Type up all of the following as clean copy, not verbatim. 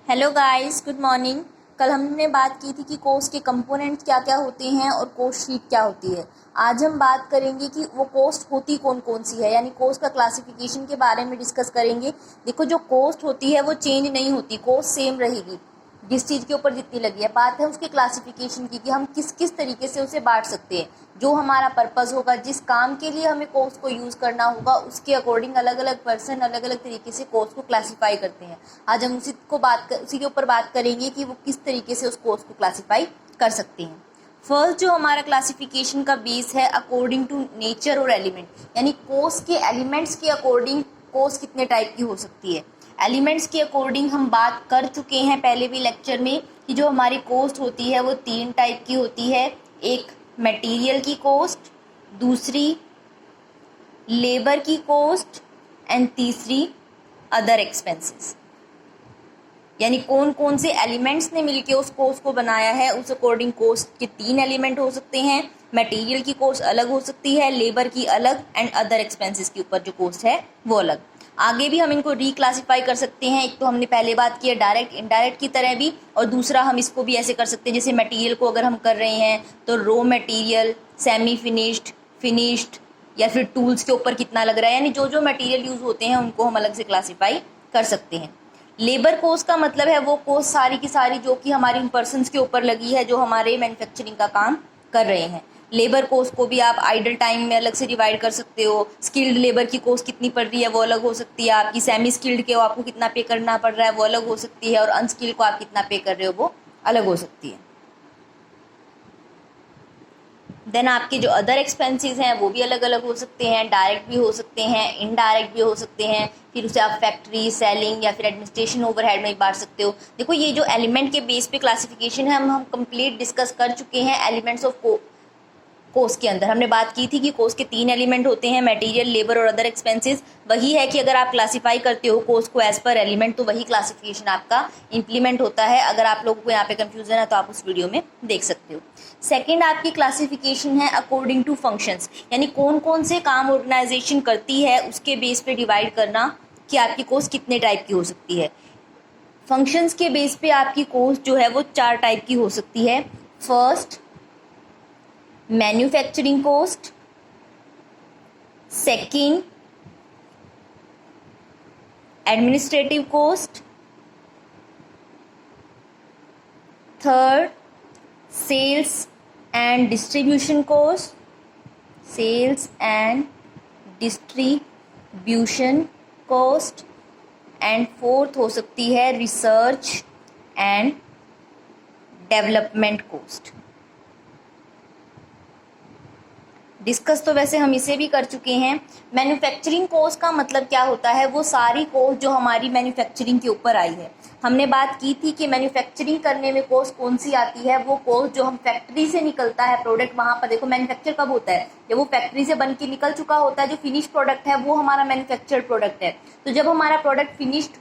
Hello guys, good morning. कल हमने बात की थी कि कोर्स के कंपोनेंट्स क्या क्या होते हैं और कोर्स शीट क्या होती है। आज हम बात करेंगे कि वो कोस्ट होती कौन कौन सी है, यानी कोस्ट का क्लासिफिकेशन के बारे में डिस्कस करेंगे। देखो, जो कोस्ट होती है वो चेंज नहीं होती, कोस्ट सेम रहेगी जिस चीज़ के ऊपर जितनी लगी है। बात है उसके क्लासिफिकेशन की कि हम किस किस तरीके से उसे बांट सकते हैं। जो हमारा पर्पस होगा, जिस काम के लिए हमें कोर्स को यूज़ करना होगा, उसके अकॉर्डिंग अलग अलग पर्सन अलग अलग तरीके से कोर्स को क्लासीफाई करते हैं। आज हम उसी के ऊपर बात करेंगे कि वो किस तरीके से उस कोर्स को क्लासीफाई कर सकते हैं। फर्स्ट जो हमारा क्लासिफिकेशन का बेस है, अकॉर्डिंग टू नेचर और एलिमेंट, यानी कोर्स के एलिमेंट्स के अकॉर्डिंग कोर्स कितने टाइप की हो सकती है। एलिमेंट्स के अकॉर्डिंग हम बात कर चुके हैं पहले भी लेक्चर में कि जो हमारी कोस्ट होती है वो 3 टाइप की होती है। एक मटेरियल की कोस्ट, दूसरी लेबर की कोस्ट एंड तीसरी अदर एक्सपेंसेस। यानी कौन कौन से एलिमेंट्स ने मिलके उस कोस्ट को बनाया है, उस अकॉर्डिंग कोस्ट के 3 एलिमेंट हो सकते हैं। मटेरियल की कोस्ट अलग हो सकती है, लेबर की अलग, एंड अदर एक्सपेंसेस के ऊपर जो कोस्ट है वो अलग। आगे भी हम इनको रिक्लासीफाई कर सकते हैं। एक तो हमने पहले बात की है डायरेक्ट इनडायरेक्ट की तरह भी, और दूसरा हम इसको भी ऐसे कर सकते हैं जैसे मटेरियल को अगर हम कर रहे हैं तो raw material, semi finished, finished, या फिर टूल्स के ऊपर कितना लग रहा है, यानी जो जो मटेरियल यूज़ होते हैं उनको हम अलग से क्लासीफाई कर सकते हैं। लेबर कोस्ट का मतलब है वो कोस्ट सारी की सारी जो कि हमारी उन पर्सनस के ऊपर लगी है जो हमारे मैन्युफैक्चरिंग का काम कर रहे हैं। लेबर कोस्ट को भी आप आइडल टाइम में अलग से डिवाइड कर सकते हो। स्किल्ड लेबर की कोस्ट कितनी पड़ रही है वो अलग हो सकती है आपकी। सेमी स्किल्ड के आपको कितना पे करना पड़ रहा है वो अलग हो सकती है, और अनस्किल्ड को आप कितना पे कर रहे हो वो अलग हो सकती है। देन आपके जो अदर एक्सपेंसेस हैं वो भी अलग अलग हो सकते हैं, डायरेक्ट भी हो सकते हैं, इनडायरेक्ट भी हो सकते हैं। फिर उसे आप फैक्ट्री, सेलिंग या फिर एडमिनिस्ट्रेशन ओवरहेड में बांट सकते हो। देखो, ये जो एलिमेंट के बेस पे क्लासिफिकेशन है हम कंप्लीट डिस्कस कर चुके हैं। एलिमेंट्स ऑफ कोस्ट के अंदर हमने बात की थी कि कोस्ट के 3 एलिमेंट होते हैं, मटेरियल, लेबर और अदर एक्सपेंसेस। वही है कि अगर आप क्लासीफाई करते हो कोस्ट को एज पर एलिमेंट तो वही क्लासिफिकेशन आपका इंप्लीमेंट होता है। अगर आप लोगों को यहाँ पे कंफ्यूजन है तो आप उस वीडियो में देख सकते हो। सेकेंड आपकी क्लासिफिकेशन है अकॉर्डिंग टू फंक्शंस, यानी कौन कौन से काम ऑर्गेनाइजेशन करती है उसके बेस पे डिवाइड करना कि आपकी कोस्ट कितने टाइप की हो सकती है। फंक्शंस के बेस पे आपकी कोस्ट जो है वो 4 टाइप की हो सकती है। First, manufacturing cost. Second, administrative cost. Third, sales and distribution cost, sales and distribution cost. And fourth हो सकती है research and development cost. Discuss तो वैसे हम इसे भी कर चुके हैं। मैन्युफैक्चरिंग कोस्ट का मतलब क्या होता है, वो सारी कोस्ट जो हमारी मैन्युफैक्चरिंग के ऊपर आई है। हमने बात की थी कि मैन्युफैक्चरिंग करने में कोस्ट कौन सी आती है, वो कोस्ट जो हम फैक्ट्री से निकलता है प्रोडक्ट। वहाँ पर देखो, मैन्युफैक्चर कब होता है, जब वो फैक्ट्री से बन के निकल चुका होता है। जो फिनिश प्रोडक्ट है वो हमारा मैन्युफैक्चर्ड प्रोडक्ट है। तो जब हमारा प्रोडक्ट फिनिश्ड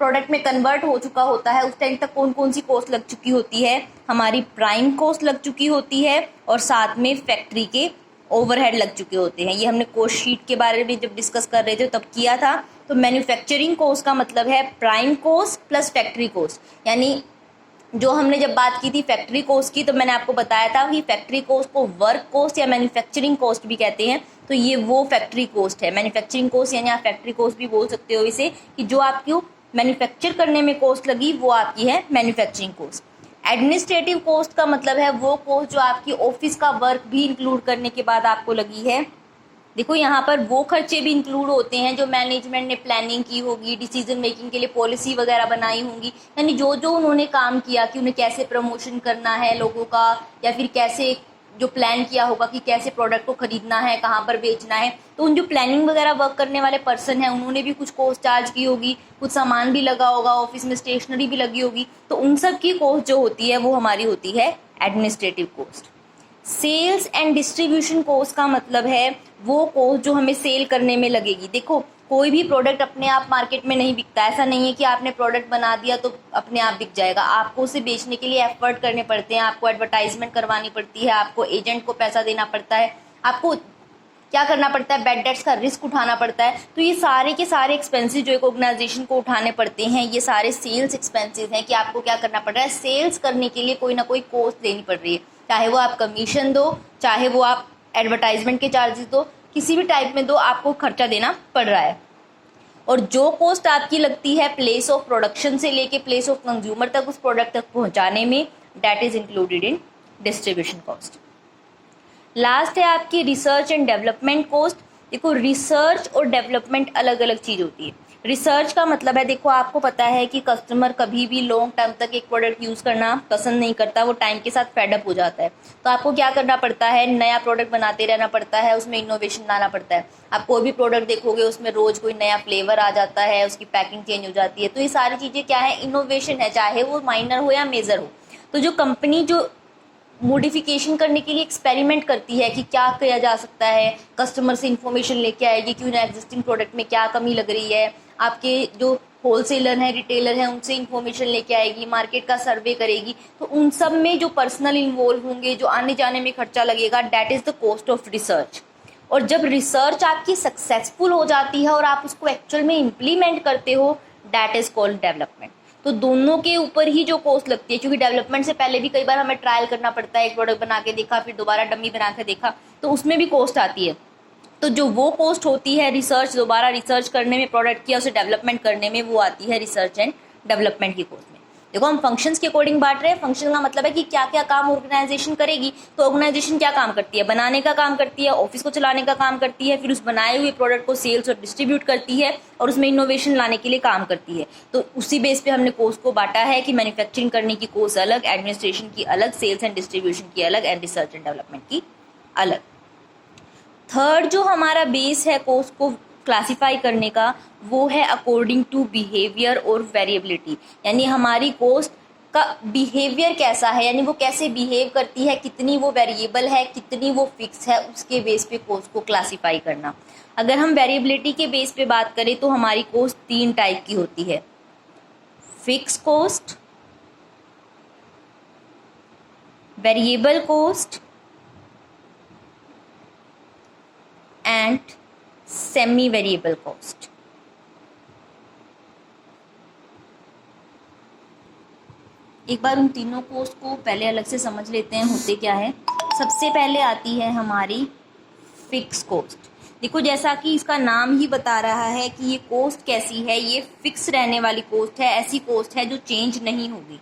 प्रोडक्ट में कन्वर्ट हो चुका होता है उस टाइम तक कौन कौन सी कोस्ट लग चुकी होती है, हमारी प्राइम कोस्ट लग चुकी होती है, और साथ में फैक्ट्री के ओवरहेड लग चुके होते हैं। ये हमने कोस्ट शीट के बारे में जब डिस्कस कर रहे थे तब किया था। तो मैन्युफैक्चरिंग कोस्ट का मतलब है prime cost plus factory cost. यानी जो हमने जब बात की थी फैक्ट्री कोस्ट की, तो मैंने आपको बताया था कि फैक्ट्री कोस्ट को वर्क कोस्ट या मैन्युफैक्चरिंग कोस्ट भी कहते हैं। तो ये वो फैक्ट्री कोस्ट है। मैन्युफैक्चरिंग कोस्ट यानी आप फैक्ट्री कोस्ट भी बोल सकते हो इसे, कि जो आपकी मैन्युफैक्चर करने में कोस्ट लगी वो आपकी है मैन्युफैक्चरिंग कोस्ट। एडमिनिस्ट्रेटिव कोस्ट का मतलब है वो कोस्ट जो आपकी ऑफिस का वर्क भी इंक्लूड करने के बाद आपको लगी है। देखो, यहाँ पर वो खर्चे भी इंक्लूड होते हैं जो मैनेजमेंट ने प्लानिंग की होगी, डिसीजन मेकिंग के लिए पॉलिसी वगैरह बनाई होंगी, यानी जो जो उन्होंने काम किया कि उन्हें कैसे प्रमोशन करना है लोगों का, या फिर कैसे जो प्लान किया होगा कि कैसे प्रोडक्ट को खरीदना है, कहाँ पर बेचना है। तो उन जो प्लानिंग वगैरह वर्क करने वाले पर्सन हैं उन्होंने भी कुछ कॉस्ट चार्ज की होगी, कुछ सामान भी लगा होगा, ऑफिस में स्टेशनरी भी लगी होगी। तो उन सब की कॉस्ट जो होती है वो हमारी होती है administrative cost. Sales and distribution cost का मतलब है वो कॉस्ट जो हमें सेल करने में लगेगी। देखो, कोई भी प्रोडक्ट अपने आप मार्केट में नहीं बिकता। ऐसा नहीं है कि आपने प्रोडक्ट बना दिया तो अपने आप बिक जाएगा। आपको उसे बेचने के लिए एफर्ट करने पड़ते हैं, आपको एडवर्टाइजमेंट करवानी पड़ती है, आपको एजेंट को पैसा देना पड़ता है, आपको क्या करना पड़ता है, बैड डेट्स का रिस्क उठाना पड़ता है। तो ये सारे के सारे एक्सपेंसेस जो एक ऑर्गेनाइजेशन को उठाने पड़ते हैं, ये सारे सेल्स एक्सपेंसेस हैं कि आपको क्या करना पड़ रहा है, सेल्स करने के लिए कोई ना कोई कॉस्ट देनी पड़ रही है, चाहे वो आप कमीशन दो, चाहे वो आप एडवर्टाइजमेंट के चार्जेस दो, किसी भी टाइप में दो, आपको खर्चा देना पड़ रहा है। और जो कॉस्ट आपकी लगती है प्लेस ऑफ प्रोडक्शन से लेके प्लेस ऑफ कंज्यूमर तक उस प्रोडक्ट तक पहुंचाने में, that is included in distribution cost. Last है आपकी रिसर्च एंड डेवलपमेंट कॉस्ट। देखो रिसर्च और डेवलपमेंट अलग अलग चीज़ होती है। रिसर्च का मतलब है, देखो आपको पता है कि कस्टमर कभी भी लॉन्ग टर्म तक एक प्रोडक्ट यूज़ करना पसंद नहीं करता, वो टाइम के साथ फेडअप हो जाता है। तो आपको क्या करना पड़ता है, नया प्रोडक्ट बनाते रहना पड़ता है, उसमें इनोवेशन लाना पड़ता है। आप कोई भी प्रोडक्ट देखोगे उसमें रोज़ कोई नया फ्लेवर आ जाता है, उसकी पैकिंग चेंज हो जाती है। तो ये सारी चीज़ें क्या है, इनोवेशन है, चाहे वो माइनर हो या मेजर हो। तो जो कंपनी जो मॉडिफिकेशन करने के लिए एक्सपेरिमेंट करती है कि क्या किया जा सकता है, कस्टमर से इन्फॉर्मेशन लेके आएगी क्यों ना एग्जिस्टिंग प्रोडक्ट में क्या कमी लग रही है, आपके जो होलसेलर हैं, रिटेलर हैं, उनसे इन्फॉर्मेशन लेके आएगी, मार्केट का सर्वे करेगी। तो उन सब में जो पर्सनल इन्वॉल्व होंगे, जो आने जाने में खर्चा लगेगा, that is the cost of research. और जब रिसर्च आपकी सक्सेसफुल हो जाती है और आप उसको एक्चुअल में इम्प्लीमेंट करते हो, दैट इज़ कॉल्ड डेवलपमेंट। तो दोनों के ऊपर ही जो कॉस्ट लगती है, क्योंकि डेवलपमेंट से पहले भी कई बार हमें ट्रायल करना पड़ता है, एक प्रोडक्ट बना के देखा, फिर दोबारा डमी बना के देखा, तो उसमें भी कॉस्ट आती है। तो जो वो कॉस्ट होती है रिसर्च, दोबारा रिसर्च करने में प्रोडक्ट की, उसे डेवलपमेंट करने में, वो आती है रिसर्च एंड डेवलपमेंट की कॉस्ट में। देखो हम फंक्शंस के अकॉर्डिंग बांट रहे हैं। फंक्शन का मतलब है कि क्या क्या काम ऑर्गेनाइजेशन करेगी। तो ऑर्गेनाइजेशन क्या काम करती है, बनाने का काम करती है, ऑफिस को चलाने का काम करती है, फिर उस बनाए हुए प्रोडक्ट को सेल्स और डिस्ट्रीब्यूट करती है, और उसमें इनोवेशन लाने के लिए काम करती है। तो उसी बेस पे हमने कॉस्ट को बांटा है कि मैन्युफैक्चरिंग करने की कॉस्ट अलग, एडमिनिस्ट्रेशन की अलग, सेल्स एंड डिस्ट्रीब्यूशन की अलग, एंड रिसर्च एंड डेवलपमेंट की अलग। थर्ड जो हमारा बेस है कॉस्ट को क्लासिफाई करने का, वो है अकॉर्डिंग टू बिहेवियर और वेरिएबिलिटी। यानी हमारी कॉस्ट का बिहेवियर कैसा है, यानी वो कैसे बिहेव करती है, कितनी वो वेरिएबल है, कितनी वो फिक्स है, उसके बेस पे कॉस्ट को क्लासिफाई करना। अगर हम वेरिएबिलिटी के बेस पे बात करें तो हमारी कॉस्ट 3 टाइप की होती है, fix cost, variable cost and semi variable cost. एक बार उन तीनों कॉस्ट को पहले अलग से समझ लेते हैं, होते क्या है। सबसे पहले आती है हमारी फिक्स कॉस्ट। देखो जैसा कि इसका नाम ही बता रहा है कि ये कॉस्ट कैसी है, ये फिक्स रहने वाली कॉस्ट है, ऐसी कॉस्ट है जो चेंज नहीं होगी।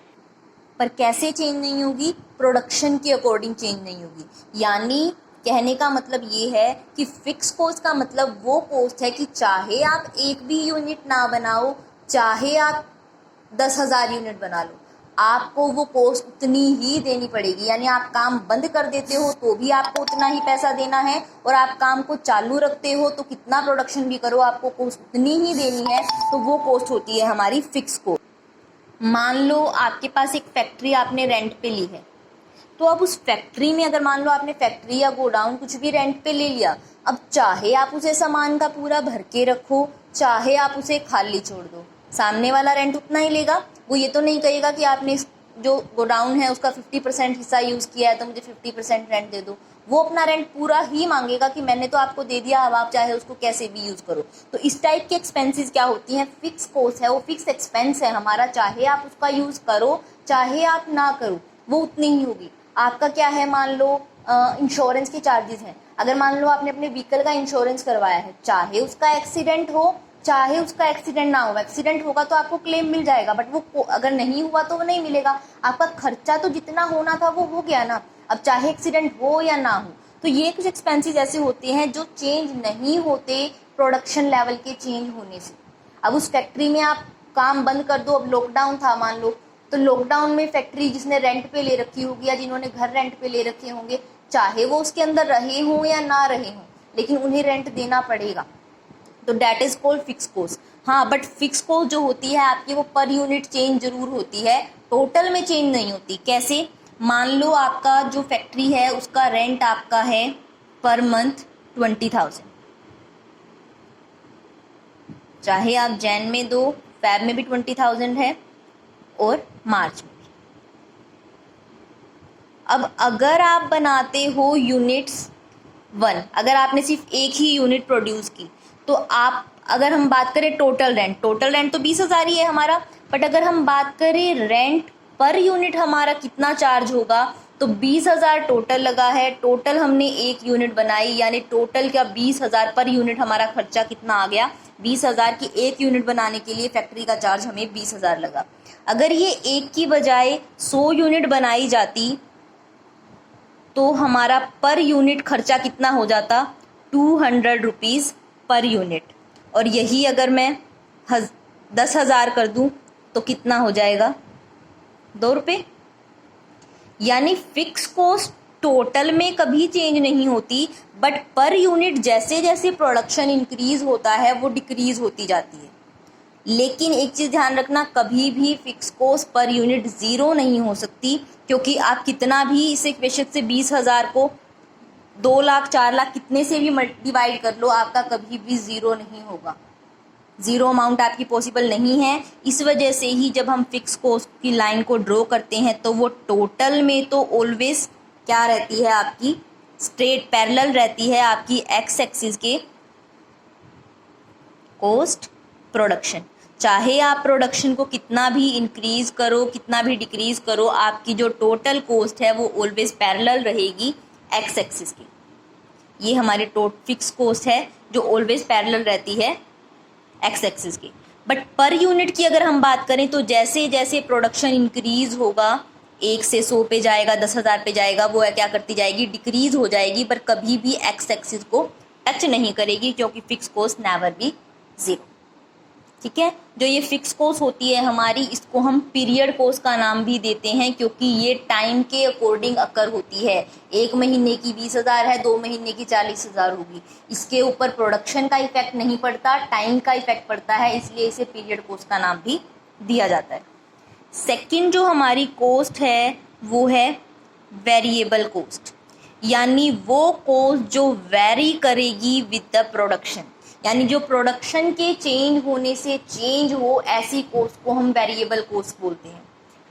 पर कैसे चेंज नहीं होगी, प्रोडक्शन के अकॉर्डिंग चेंज नहीं होगी। यानी कहने का मतलब ये है कि फिक्स कॉस्ट का मतलब वो कॉस्ट है कि चाहे आप एक भी यूनिट ना बनाओ, चाहे आप 10,000 यूनिट बना लो, आपको वो कॉस्ट उतनी ही देनी पड़ेगी। यानी आप काम बंद कर देते हो तो भी आपको उतना ही पैसा देना है, और आप काम को चालू रखते हो तो कितना प्रोडक्शन भी करो आपको कॉस्ट उतनी ही देनी है। तो वो कॉस्ट होती है हमारी फिक्स कॉस्ट। मान लो आपके पास एक फैक्ट्री आपने रेंट पे ली है, तो अब उस फैक्ट्री में, अगर मान लो आपने फैक्ट्री या गोडाउन कुछ भी रेंट पे ले लिया, अब चाहे आप उसे सामान का पूरा भर के रखो, चाहे आप उसे खाली छोड़ दो, सामने वाला रेंट उतना ही लेगा। वो ये तो नहीं कहेगा कि आपने जो गोडाउन है उसका 50% हिस्सा यूज़ किया है तो मुझे 50% रेंट दे दो। वो अपना रेंट पूरा ही मांगेगा कि मैंने तो आपको दे दिया, अब आप चाहे उसको कैसे भी यूज़ करो। तो इस टाइप के एक्सपेंसेस क्या होती हैं, फिक्स कॉस्ट है, वो फिक्स एक्सपेंस है हमारा, चाहे आप उसका यूज़ करो चाहे आप ना करो, वो उतनी ही होगी। आपका क्या है, मान लो इंश्योरेंस के चार्जेस हैं। अगर मान लो आपने अपने व्हीकल का इंश्योरेंस करवाया है, चाहे उसका एक्सीडेंट हो चाहे उसका एक्सीडेंट ना हो, एक्सीडेंट होगा तो आपको क्लेम मिल जाएगा, बट वो अगर नहीं हुआ तो वो नहीं मिलेगा। आपका खर्चा तो जितना होना था वो हो गया ना, अब चाहे एक्सीडेंट हो या ना हो। तो ये कुछ एक्सपेंसेस ऐसे होते हैं जो चेंज नहीं होते प्रोडक्शन लेवल के चेंज होने से। अब उस फैक्ट्री में आप काम बंद कर दो, अब लॉकडाउन था मान लो, तो लॉकडाउन में फैक्ट्री जिसने रेंट पे ले रखी होगी या जिन्होंने घर रेंट पे ले रखे होंगे, चाहे वो उसके अंदर रहे हों या ना रहे हों, लेकिन उन्हें रेंट देना पड़ेगा। तो that is called fix cost. हाँ, बट फिक्स कॉस्ट जो होती है आपकी, वो पर यूनिट चेंज जरूर होती है, टोटल में चेंज नहीं होती। कैसे, मान लो आपका जो फैक्ट्री है उसका रेंट आपका है पर मंथ 20,000, चाहे आप जैन में दो, फेब में भी 20,000 है और मार्च में भी। अब अगर आप बनाते हो यूनिट्स 1। अगर आपने सिर्फ एक ही यूनिट प्रोड्यूस की तो आप, अगर हम बात करें टोटल रेंट तो 20,000 ही है हमारा, बट अगर हम बात करें रेंट पर यूनिट हमारा कितना चार्ज होगा, तो 20,000 टोटल लगा है, टोटल हमने एक यूनिट बनाई, यानी टोटल क्या 20,000 पर यूनिट हमारा खर्चा कितना आ गया, 20,000 की एक यूनिट बनाने के लिए फैक्ट्री का चार्ज हमें 20,000 लगा। अगर ये एक की बजाय 100 यूनिट बनाई जाती तो हमारा पर यूनिट खर्चा कितना हो जाता, 200 रुपीज़ पर यूनिट। और यही अगर मैं 10,000 कर दूं तो कितना हो जाएगा, 2 रुपये। यानी फिक्स कॉस्ट टोटल में कभी चेंज नहीं होती, बट पर यूनिट जैसे जैसे प्रोडक्शन इंक्रीज होता है वो डिक्रीज होती जाती है। लेकिन एक चीज़ ध्यान रखना, कभी भी fix cost per unit zero नहीं हो सकती, क्योंकि आप कितना भी इस इक्वेशन से 20,000 को 2 लाख 4 लाख कितने से भी डिवाइड कर लो, आपका कभी भी ज़ीरो नहीं होगा, ज़ीरो अमाउंट आपकी पॉसिबल नहीं है। इस वजह से ही जब हम फिक्स कॉस्ट की लाइन को ड्रॉ करते हैं तो वो टोटल में तो ऑलवेज क्या रहती है, आपकी स्ट्रेट पैरेलल रहती है आपकी एक्स एक्सिस के कॉस्ट प्रोडक्शन। चाहे आप प्रोडक्शन को कितना भी इंक्रीज करो, कितना भी डिक्रीज करो, आपकी जो टोटल कॉस्ट है वो ऑलवेज पैरेलल रहेगी एक्स एक्सिस की। ये हमारी फिक्स कॉस्ट है जो ऑलवेज पैरेलल रहती है एक्स एक्सिस की। बट पर यूनिट की अगर हम बात करें तो जैसे जैसे प्रोडक्शन इंक्रीज होगा, 1 से 100 पे जाएगा, 10,000 पे जाएगा, वो क्या करती जाएगी, डिक्रीज हो जाएगी, पर कभी भी एक्स एक्सिस को टच नहीं करेगी, क्योंकि fix cost never be zero. ठीक है, जो ये फिक्स कॉस्ट होती है हमारी, इसको हम पीरियड कॉस्ट का नाम भी देते हैं, क्योंकि ये टाइम के अकॉर्डिंग अकर होती है। 1 महीने की 20,000 है, 2 महीने की 40,000 होगी, इसके ऊपर प्रोडक्शन का इफेक्ट नहीं पड़ता, टाइम का इफेक्ट पड़ता है, इसलिए इसे पीरियड कॉस्ट का नाम भी दिया जाता है। सेकेंड जो हमारी कॉस्ट है वो है वेरिएबल कॉस्ट, यानी वो कॉस्ट जो वेरी करेगी विद द प्रोडक्शन, यानी जो प्रोडक्शन के चेंज होने से चेंज हो, ऐसी कॉस्ट को हम वेरिएबल कॉस्ट बोलते हैं।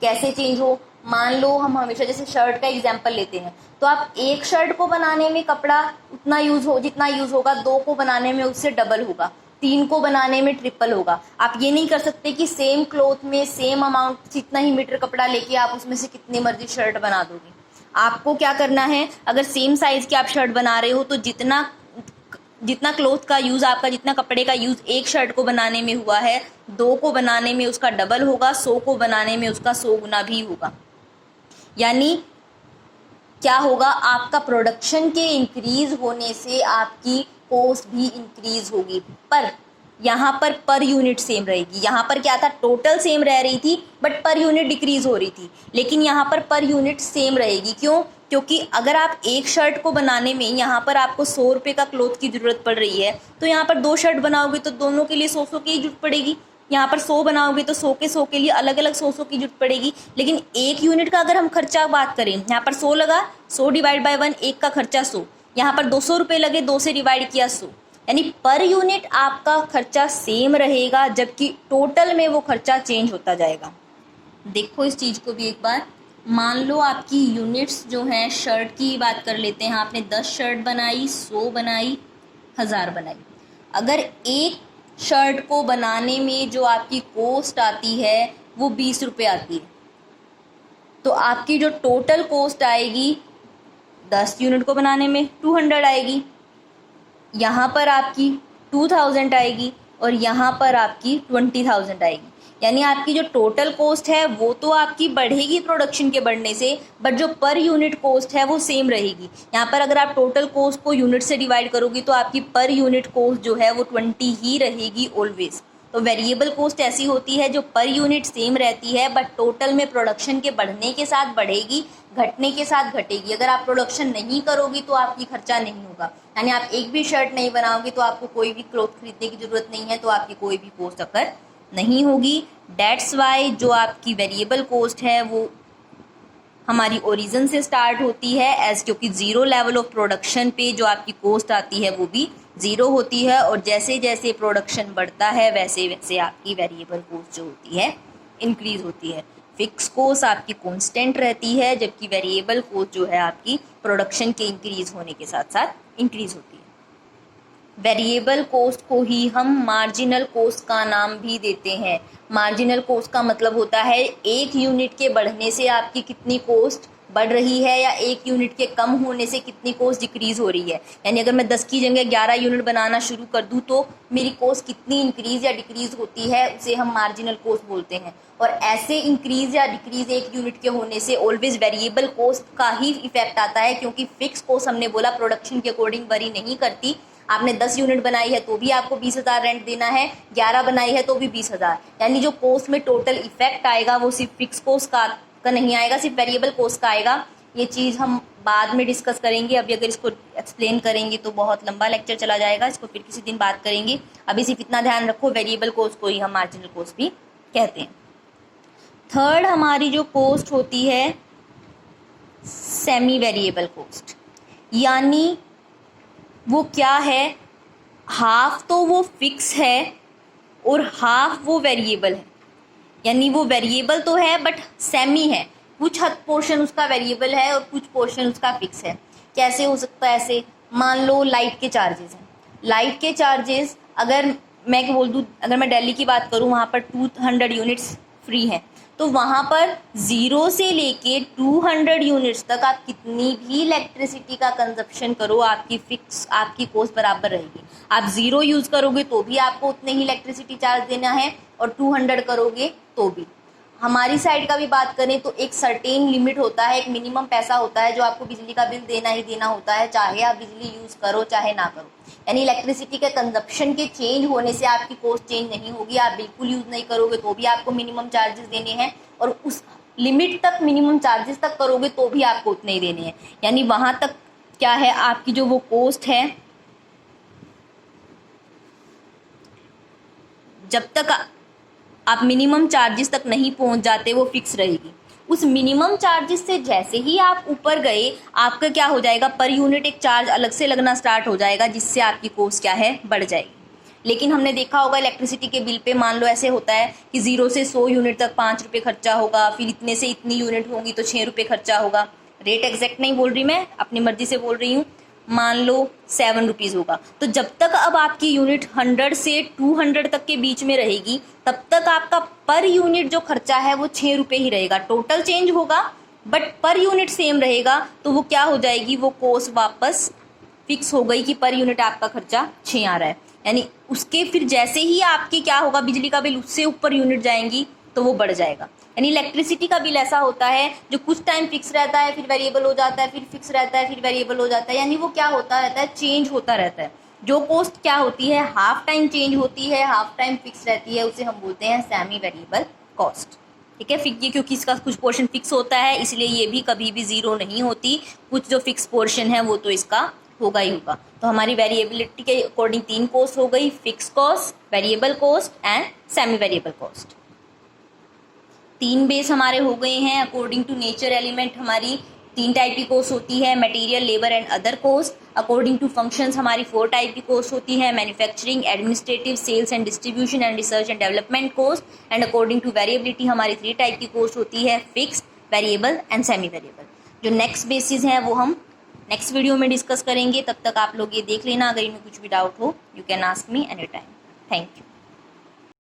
कैसे चेंज हो, मान लो हम हमेशा जैसे शर्ट का एग्जांपल लेते हैं, तो आप एक शर्ट को बनाने में कपड़ा उतना यूज हो जितना यूज होगा, 2 को बनाने में उससे डबल होगा, 3 को बनाने में ट्रिपल होगा। आप ये नहीं कर सकते कि सेम क्लॉथ में सेम अमाउंट जितना ही मीटर कपड़ा लेके आप उसमें से कितनी मर्जी शर्ट बना दोगे। आपको क्या करना है, अगर सेम साइज की आप शर्ट बना रहे हो तो जितना क्लॉथ का यूज़, आपका जितना कपड़े का यूज़ एक शर्ट को बनाने में हुआ है, 2 को बनाने में उसका डबल होगा, 100 को बनाने में उसका 100 गुना भी होगा। यानी क्या होगा, आपका प्रोडक्शन के इंक्रीज होने से आपकी कॉस्ट भी इंक्रीज होगी, पर यहाँ पर यूनिट सेम रहेगी। यहाँ पर क्या था, टोटल सेम रह रही थी, बट पर यूनिट डिक्रीज हो रही थी, लेकिन यहाँ पर यूनिट सेम रहेगी। क्यों, क्योंकि अगर आप एक शर्ट को बनाने में यहाँ पर आपको 100 रुपये का क्लॉथ की ज़रूरत पड़ रही है, तो यहाँ पर 2 शर्ट बनाओगे तो दोनों के लिए 100 की जरूरत पड़ेगी। यहाँ पर 100 बनाओगे तो 100 के लिए अलग अलग 100 की जरूरत पड़ेगी। लेकिन एक यूनिट का अगर हम खर्चा बात करें, यहाँ पर 100 लगा, 100 डिवाइड बाय 1, एक का खर्चा 100, यहाँ पर 200 रुपये लगे, 2 से डिवाइड किया 100, यानी पर यूनिट आपका खर्चा सेम रहेगा, जबकि टोटल में वो खर्चा चेंज होता जाएगा। देखो इस चीज़ को भी एक बार, मान लो आपकी यूनिट्स जो हैं, शर्ट की बात कर लेते हैं, आपने 10 शर्ट बनाई, 100 बनाई, 1000 बनाई। अगर एक शर्ट को बनाने में जो आपकी कॉस्ट आती है वो 20 रुपये आती है, तो आपकी जो टोटल कॉस्ट आएगी 10 यूनिट को बनाने में 200 आएगी, यहाँ पर आपकी 2000 आएगी और यहाँ पर आपकी 20,000 आएगी। यानी आपकी जो टोटल कॉस्ट है वो तो आपकी बढ़ेगी प्रोडक्शन के बढ़ने से, बट जो पर यूनिट कॉस्ट है वो सेम रहेगी। यहाँ पर अगर आप टोटल कॉस्ट को यूनिट से डिवाइड करोगी तो आपकी पर यूनिट कॉस्ट जो है वो 20 ही रहेगी ऑलवेज। तो वेरिएबल कॉस्ट ऐसी होती है जो पर यूनिट सेम रहती है, बट टोटल में प्रोडक्शन के बढ़ने के साथ बढ़ेगी, घटने के साथ घटेगी। अगर आप प्रोडक्शन नहीं करोगी तो आपकी खर्चा नहीं होगा, यानी आप एक भी शर्ट नहीं बनाओगे तो आपको कोई भी क्लॉथ खरीदने की ज़रूरत नहीं है, तो आपकी कोई भी कॉस्ट अकर नहीं होगी। डेट्स वाई जो आपकी वेरिएबल कॉस्ट है वो हमारी ओरिजिन से स्टार्ट होती है एज, क्योंकि ज़ीरो लेवल ऑफ प्रोडक्शन पे जो आपकी कॉस्ट आती है वो भी ज़ीरो होती है, और जैसे जैसे प्रोडक्शन बढ़ता है वैसे वैसे आपकी वेरिएबल कॉस्ट जो होती है इंक्रीज़ होती है। फिक्स कॉस्ट आपकी कांस्टेंट रहती है, जबकि वेरिएबल कॉस्ट जो है आपकी प्रोडक्शन के इंक्रीज होने के साथ साथ इंक्रीज होती है। वेरिएबल कॉस्ट को ही हम मार्जिनल कॉस्ट का नाम भी देते हैं। मार्जिनल कॉस्ट का मतलब होता है एक यूनिट के बढ़ने से आपकी कितनी कॉस्ट बढ़ रही है या एक यूनिट के कम होने से कितनी कॉस्ट डिक्रीज हो रही है। यानी अगर मैं 10 की जगह 11 यूनिट बनाना शुरू कर दूं तो मेरी कॉस्ट कितनी इंक्रीज या डिक्रीज होती है, उसे हम मार्जिनल कॉस्ट बोलते हैं। और ऐसे इंक्रीज या डिक्रीज एक यूनिट के होने से ऑलवेज वेरिएबल कॉस्ट का ही इफेक्ट आता है, क्योंकि फिक्स कॉस्ट हमने बोला प्रोडक्शन के अकॉर्डिंग वरी नहीं करती। आपने 10 यूनिट बनाई है तो भी आपको 20,000 रेंट देना है, 11 बनाई है तो भी 20,000। यानी जो कॉस्ट में टोटल इफेक्ट आएगा वो सिर्फ फिक्स कॉस्ट का नहीं आएगा, सिर्फ वेरिएबल कॉस्ट का आएगा। ये चीज़ हम बाद में डिस्कस करेंगे। अभी अगर इसको एक्सप्लेन करेंगे तो बहुत लंबा लेक्चर चला जाएगा, इसको फिर किसी दिन बात करेंगे। अभी सिर्फ इतना ध्यान रखो, वेरिएबल कॉस्ट को ही हम मार्जिनल कॉस्ट भी कहते हैं। थर्ड हमारी जो कॉस्ट होती है सेमी वेरिएबल कॉस्ट, यानी वो क्या है, हाफ तो वो फिक्स है और हाफ वो वेरिएबल है। यानी वो वेरिएबल तो है बट सेमी है, कुछ हद पोर्शन उसका वेरिएबल है और कुछ पोर्शन उसका फिक्स है। कैसे हो सकता है ऐसे? मान लो लाइट के चार्जेस हैं। लाइट के चार्जेस अगर मैं बोल दूँ, अगर मैं दिल्ली की बात करूँ, वहाँ पर 200 यूनिट्स फ्री हैं, तो वहाँ पर 0 से लेके 200 यूनिट्स तक आप कितनी भी इलेक्ट्रिसिटी का कंजप्शन करो, आपकी कॉस्ट बराबर रहेगी। आप 0 यूज़ करोगे तो भी आपको उतने ही इलेक्ट्रिसिटी चार्ज देना है और 200 करोगे तो भी। हमारी साइड का भी बात करें तो एक सर्टेन लिमिट होता है, एक मिनिमम पैसा होता है जो आपको बिजली का बिल देना ही देना होता है, चाहे आप बिजली यूज़ करो चाहे ना करो। यानी इलेक्ट्रिसिटी के कंजप्शन के चेंज होने से आपकी कॉस्ट चेंज नहीं होगी। आप बिल्कुल यूज़ नहीं करोगे तो भी आपको मिनिमम चार्जेस देने हैं और उस लिमिट तक मिनिमम चार्जेस तक करोगे तो भी आपको उतने ही देने हैं। यानी वहाँ तक क्या है, आपकी जो वो कॉस्ट है, जब तक आप मिनिमम चार्जेस तक नहीं पहुंच जाते वो फिक्स रहेगी। उस मिनिमम चार्जेस से जैसे ही आप ऊपर गए, आपका क्या हो जाएगा, पर यूनिट एक चार्ज अलग से लगना स्टार्ट हो जाएगा, जिससे आपकी कॉस्ट क्या है, बढ़ जाएगी। लेकिन हमने देखा होगा इलेक्ट्रिसिटी के बिल पे मान लो ऐसे होता है कि 0 से 100 यूनिट तक 5 रुपये खर्चा होगा, फिर इतने से इतनी यूनिट होंगी तो 6 रुपये खर्चा होगा। रेट एग्जैक्ट नहीं बोल रही मैं, अपनी मर्जी से बोल रही हूँ। मान लो 7 रुपीज़ होगा, तो जब तक अब आपकी यूनिट 100 से 200 तक के बीच में रहेगी तब तक आपका पर यूनिट जो खर्चा है वो 6 रुपये ही रहेगा। टोटल चेंज होगा बट पर यूनिट सेम रहेगा, तो वो क्या हो जाएगी, वो कॉस्ट वापस फिक्स हो गई कि पर यूनिट आपका खर्चा 6 आ रहा है। यानी उसके फिर जैसे ही आपकी क्या होगा, बिजली का बिल उससे ऊपर यूनिट जाएंगी तो वो बढ़ जाएगा। यानी इलेक्ट्रिसिटी का बिल ऐसा होता है जो कुछ टाइम फिक्स रहता है, फिर वेरिएबल हो जाता है, फिर फिक्स रहता है, फिर वेरिएबल हो जाता है। यानी वो क्या होता रहता है, चेंज होता रहता है। जो कॉस्ट क्या होती है, हाफ टाइम चेंज होती है, हाफ टाइम फिक्स रहती है, उसे हम बोलते हैं सेमी वेरिएबल कॉस्ट। ठीक है, फिर ये क्योंकि इसका कुछ पोर्शन फिक्स होता है इसलिए ये भी कभी भी 0 नहीं होती। कुछ जो फिक्स पोर्शन है वो तो इसका होगा ही होगा। तो हमारी वेरिएबिलिटी के अकॉर्डिंग 3 कॉस्ट हो गई, fix cost, variable cost and semi variable cost. 3 base हमारे हो गए हैं। अकॉर्डिंग टू नेचर एलिमेंट हमारी 3 टाइप की कॉस्ट होती है, material, labour and other cost. According to functions हमारी 4 टाइप की कॉस्ट होती है, manufacturing, administrative, sales and distribution and research and development cost. And according to variability हमारी 3 टाइप की कॉस्ट होती है, fixed, variable and semi variable. जो next basis हैं वो हम नेक्स्ट वीडियो में डिस्कस करेंगे। तब तक आप लोग ये देख लेना, अगर इनमें कुछ भी डाउट हो you can ask me any time. Thank you.